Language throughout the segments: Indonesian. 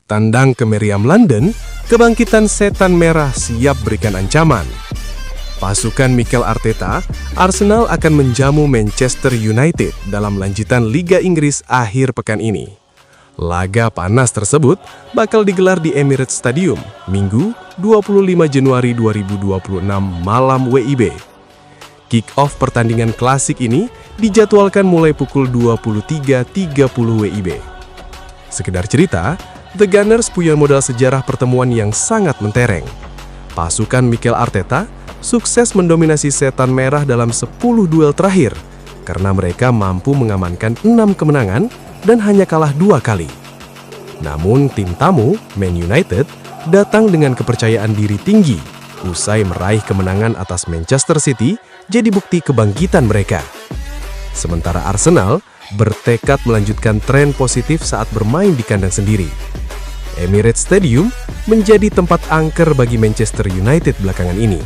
Tandang ke meriam London, kebangkitan setan merah siap berikan ancaman. Pasukan Mikel Arteta, Arsenal akan menjamu Manchester United dalam lanjutan Liga Inggris akhir pekan ini. Laga panas tersebut bakal digelar di Emirates Stadium, Minggu 25 Januari 2026 malam WIB. Kick-off pertandingan klasik ini dijadwalkan mulai pukul 23.30 WIB. Sekedar cerita, The Gunners punya modal sejarah pertemuan yang sangat mentereng. Pasukan Mikel Arteta sukses mendominasi setan merah dalam 10 duel terakhir, karena mereka mampu mengamankan 6 kemenangan dan hanya kalah 2 kali. Namun tim tamu, Man United, datang dengan kepercayaan diri tinggi, usai meraih kemenangan atas Manchester City jadi bukti kebangkitan mereka. Sementara Arsenal bertekad melanjutkan tren positif saat bermain di kandang sendiri. Emirates Stadium menjadi tempat angker bagi Manchester United belakangan ini.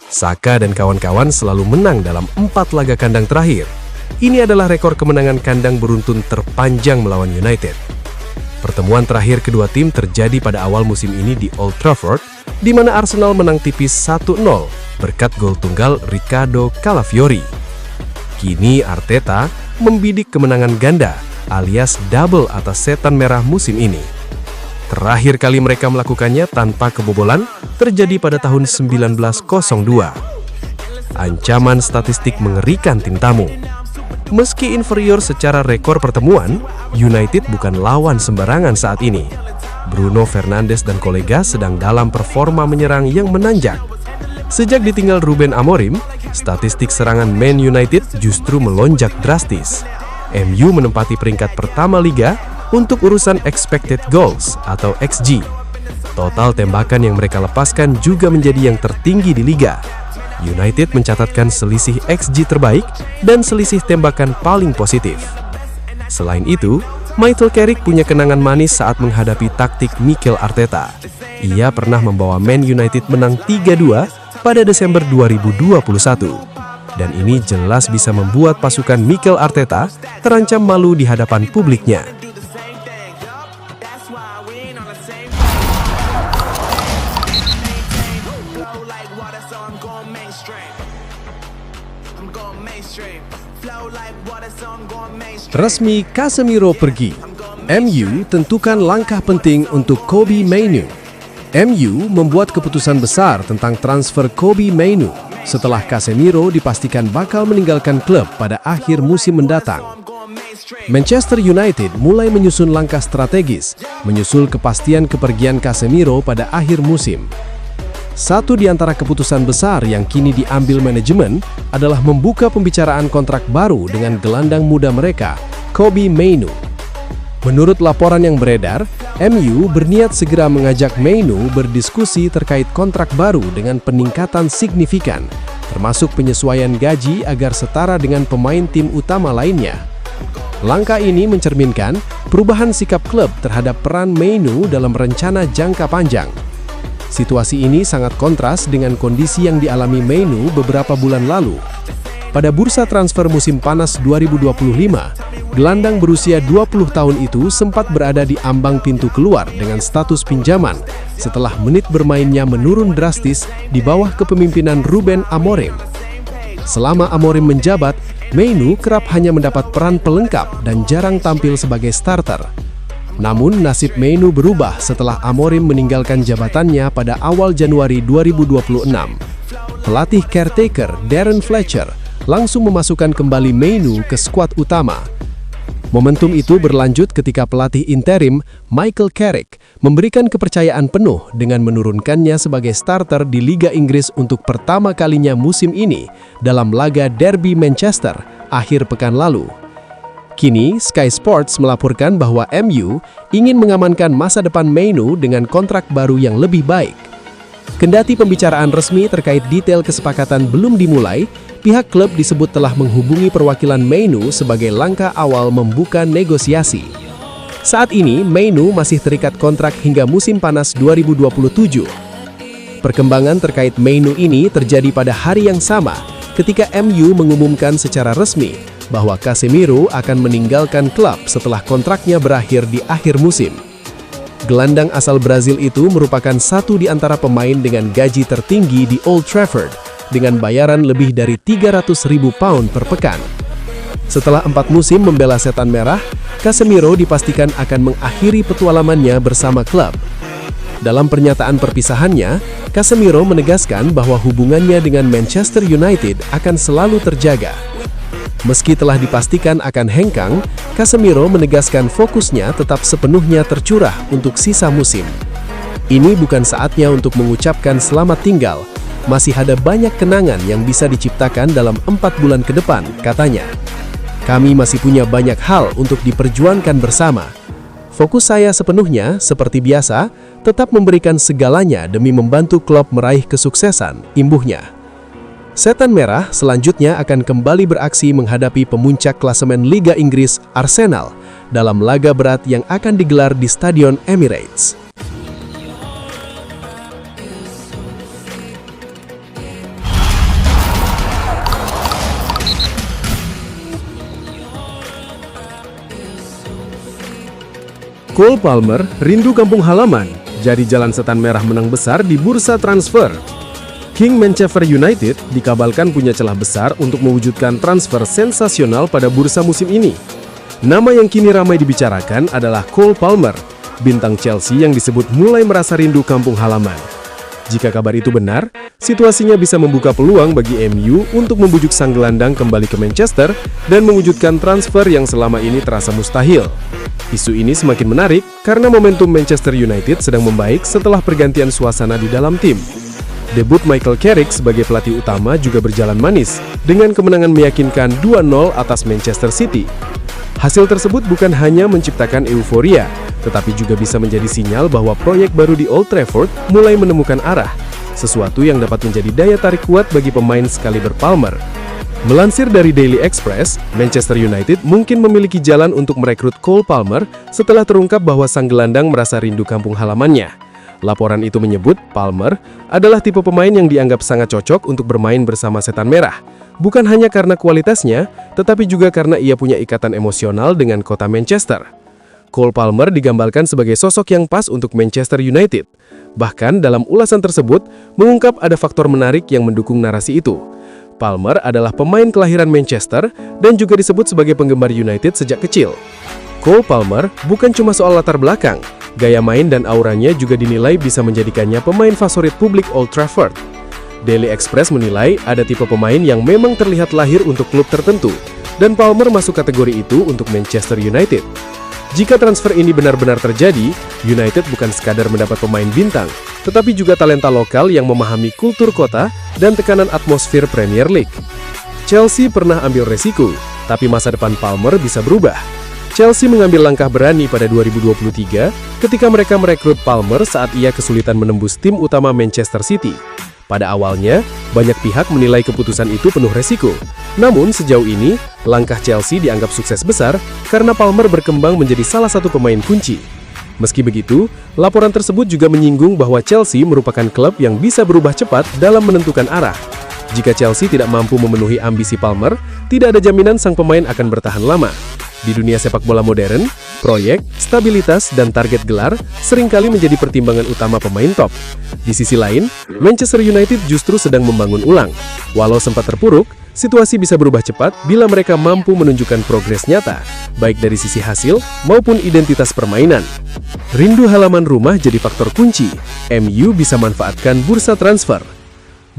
Saka dan kawan-kawan selalu menang dalam 4 laga kandang terakhir. Ini adalah rekor kemenangan kandang beruntun terpanjang melawan United. Pertemuan terakhir kedua tim terjadi pada awal musim ini di Old Trafford, di mana Arsenal menang tipis 1-0 berkat gol tunggal Ricardo Calafiori. Kini Arteta membidik kemenangan ganda alias double atas setan merah musim ini. Terakhir kali mereka melakukannya tanpa kebobolan terjadi pada tahun 1902. Ancaman statistik mengerikan tim tamu. Meski inferior secara rekor pertemuan, United bukan lawan sembarangan saat ini. Bruno Fernandes dan kolega sedang dalam performa menyerang yang menanjak. Sejak ditinggal Ruben Amorim, statistik serangan Man United justru melonjak drastis. MU menempati peringkat pertama Liga untuk urusan expected goals atau XG. Total tembakan yang mereka lepaskan juga menjadi yang tertinggi di Liga. United mencatatkan selisih XG terbaik dan selisih tembakan paling positif. Selain itu, Michael Carrick punya kenangan manis saat menghadapi taktik Mikel Arteta. Ia pernah membawa Man United menang 3-2 pada Desember 2021. Dan ini jelas bisa membuat pasukan Mikel Arteta terancam malu di hadapan publiknya. Resmi Casemiro pergi. MU tentukan langkah penting untuk Kobbie Mainoo. MU membuat keputusan besar tentang transfer Kobbie Mainoo setelah Casemiro dipastikan bakal meninggalkan klub pada akhir musim mendatang. Manchester United mulai menyusun langkah strategis menyusul kepastian kepergian Casemiro pada akhir musim. Satu di antara keputusan besar yang kini diambil manajemen adalah membuka pembicaraan kontrak baru dengan gelandang muda mereka, Kobbie Mainoo. Menurut laporan yang beredar, MU berniat segera mengajak Mainoo berdiskusi terkait kontrak baru dengan peningkatan signifikan, termasuk penyesuaian gaji agar setara dengan pemain tim utama lainnya. Langkah ini mencerminkan perubahan sikap klub terhadap peran Mainoo dalam rencana jangka panjang. Situasi ini sangat kontras dengan kondisi yang dialami Mainoo beberapa bulan lalu. Pada bursa transfer musim panas 2025, gelandang berusia 20 tahun itu sempat berada di ambang pintu keluar dengan status pinjaman setelah menit bermainnya menurun drastis di bawah kepemimpinan Ruben Amorim. Selama Amorim menjabat, Mainoo kerap hanya mendapat peran pelengkap dan jarang tampil sebagai starter. Namun nasib Mainoo berubah setelah Amorim meninggalkan jabatannya pada awal Januari 2026. Pelatih caretaker Darren Fletcher langsung memasukkan kembali Mainoo ke skuad utama. Momentum itu berlanjut ketika pelatih interim Michael Carrick memberikan kepercayaan penuh dengan menurunkannya sebagai starter di Liga Inggris untuk pertama kalinya musim ini dalam laga Derby Manchester akhir pekan lalu. Kini, Sky Sports melaporkan bahwa MU ingin mengamankan masa depan Mainoo dengan kontrak baru yang lebih baik. Kendati pembicaraan resmi terkait detail kesepakatan belum dimulai, pihak klub disebut telah menghubungi perwakilan Mainoo sebagai langkah awal membuka negosiasi. Saat ini, Mainoo masih terikat kontrak hingga musim panas 2027. Perkembangan terkait Mainoo ini terjadi pada hari yang sama ketika MU mengumumkan secara resmi bahwa Casemiro akan meninggalkan klub setelah kontraknya berakhir di akhir musim. Gelandang asal Brazil itu merupakan satu di antara pemain dengan gaji tertinggi di Old Trafford, dengan bayaran lebih dari 300.000 pound per pekan. Setelah 4 musim membela Setan Merah, Casemiro dipastikan akan mengakhiri petualangannya bersama klub. Dalam pernyataan perpisahannya, Casemiro menegaskan bahwa hubungannya dengan Manchester United akan selalu terjaga. Meski telah dipastikan akan hengkang, Casemiro menegaskan fokusnya tetap sepenuhnya tercurah untuk sisa musim. Ini bukan saatnya untuk mengucapkan selamat tinggal, masih ada banyak kenangan yang bisa diciptakan dalam 4 bulan ke depan, katanya. Kami masih punya banyak hal untuk diperjuangkan bersama. Fokus saya sepenuhnya, seperti biasa, tetap memberikan segalanya demi membantu klub meraih kesuksesan, imbuhnya. Setan Merah selanjutnya akan kembali beraksi menghadapi pemuncak klasemen Liga Inggris Arsenal dalam laga berat yang akan digelar di Stadion Emirates. Cole Palmer rindu kampung halaman, jadi jalan Setan Merah menang besar di bursa transfer. King Manchester United dikabarkan punya celah besar untuk mewujudkan transfer sensasional pada bursa musim ini. Nama yang kini ramai dibicarakan adalah Cole Palmer, bintang Chelsea yang disebut mulai merasa rindu kampung halaman. Jika kabar itu benar, situasinya bisa membuka peluang bagi MU untuk membujuk sang gelandang kembali ke Manchester dan mewujudkan transfer yang selama ini terasa mustahil. Isu ini semakin menarik karena momentum Manchester United sedang membaik setelah pergantian suasana di dalam tim. Debut Michael Carrick sebagai pelatih utama juga berjalan manis, dengan kemenangan meyakinkan 2-0 atas Manchester City. Hasil tersebut bukan hanya menciptakan euforia, tetapi juga bisa menjadi sinyal bahwa proyek baru di Old Trafford mulai menemukan arah, sesuatu yang dapat menjadi daya tarik kuat bagi pemain sekaliber Palmer. Melansir dari Daily Express, Manchester United mungkin memiliki jalan untuk merekrut Cole Palmer setelah terungkap bahwa sang gelandang merasa rindu kampung halamannya. Laporan itu menyebut Palmer adalah tipe pemain yang dianggap sangat cocok untuk bermain bersama Setan Merah. Bukan hanya karena kualitasnya, tetapi juga karena ia punya ikatan emosional dengan kota Manchester. Cole Palmer digambarkan sebagai sosok yang pas untuk Manchester United. Bahkan dalam ulasan tersebut, mengungkap ada faktor menarik yang mendukung narasi itu. Palmer adalah pemain kelahiran Manchester dan juga disebut sebagai penggemar United sejak kecil. Cole Palmer bukan cuma soal latar belakang, gaya main dan auranya juga dinilai bisa menjadikannya pemain favorit publik Old Trafford. Daily Express menilai ada tipe pemain yang memang terlihat lahir untuk klub tertentu, dan Palmer masuk kategori itu untuk Manchester United. Jika transfer ini benar-benar terjadi, United bukan sekadar mendapat pemain bintang, tetapi juga talenta lokal yang memahami kultur kota dan tekanan atmosfer Premier League. Chelsea pernah ambil resiko, tapi masa depan Palmer bisa berubah. Chelsea mengambil langkah berani pada 2023 ketika mereka merekrut Palmer saat ia kesulitan menembus tim utama Manchester City. Pada awalnya, banyak pihak menilai keputusan itu penuh resiko. Namun sejauh ini, langkah Chelsea dianggap sukses besar karena Palmer berkembang menjadi salah satu pemain kunci. Meski begitu, laporan tersebut juga menyinggung bahwa Chelsea merupakan klub yang bisa berubah cepat dalam menentukan arah. Jika Chelsea tidak mampu memenuhi ambisi Palmer, tidak ada jaminan sang pemain akan bertahan lama. Di dunia sepak bola modern, proyek, stabilitas, dan target gelar seringkali menjadi pertimbangan utama pemain top. Di sisi lain, Manchester United justru sedang membangun ulang. Walau sempat terpuruk, situasi bisa berubah cepat bila mereka mampu menunjukkan progres nyata, baik dari sisi hasil maupun identitas permainan. Rindu halaman rumah jadi faktor kunci. MU bisa manfaatkan bursa transfer.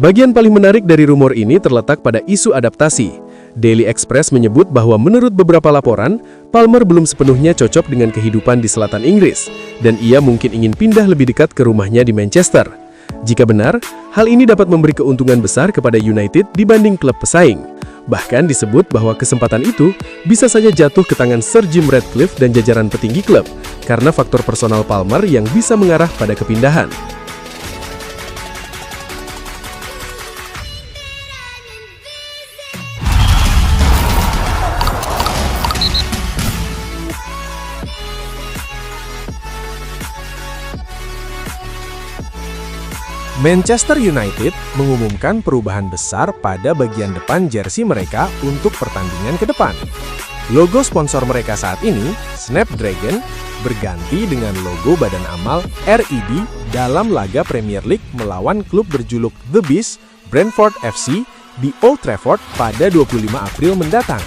Bagian paling menarik dari rumor ini terletak pada isu adaptasi. Daily Express menyebut bahwa menurut beberapa laporan, Palmer belum sepenuhnya cocok dengan kehidupan di selatan Inggris, dan ia mungkin ingin pindah lebih dekat ke rumahnya di Manchester. Jika benar, hal ini dapat memberi keuntungan besar kepada United dibanding klub pesaing. Bahkan disebut bahwa kesempatan itu bisa saja jatuh ke tangan Sir Jim Ratcliffe dan jajaran petinggi klub, karena faktor personal Palmer yang bisa mengarah pada kepindahan. Manchester United mengumumkan perubahan besar pada bagian depan jersey mereka untuk pertandingan ke depan. Logo sponsor mereka saat ini, Snapdragon, berganti dengan logo Badan Amal RED dalam laga Premier League melawan klub berjuluk The Beast, Brentford FC, di Old Trafford pada 25 April mendatang.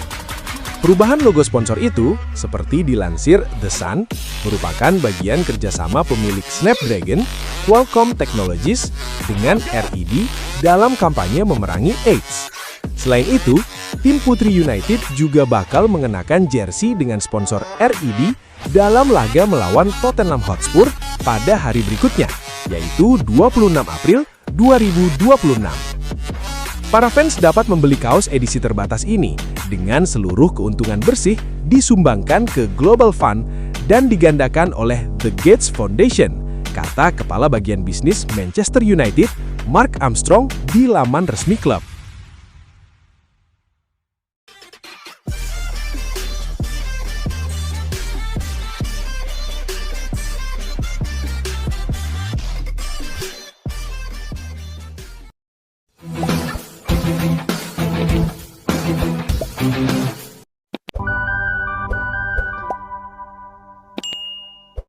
Perubahan logo sponsor itu, seperti dilansir The Sun, merupakan bagian kerjasama pemilik Snapdragon, Qualcomm Technologies, dengan RED dalam kampanye memerangi AIDS. Selain itu, tim Putri United juga bakal mengenakan jersey dengan sponsor RED dalam laga melawan Tottenham Hotspur pada hari berikutnya, yaitu 26 April 2026. Para fans dapat membeli kaos edisi terbatas ini dengan seluruh keuntungan bersih disumbangkan ke Global Fund dan digandakan oleh The Gates Foundation, kata Kepala Bagian Bisnis Manchester United, Mark Armstrong, di laman resmi klub.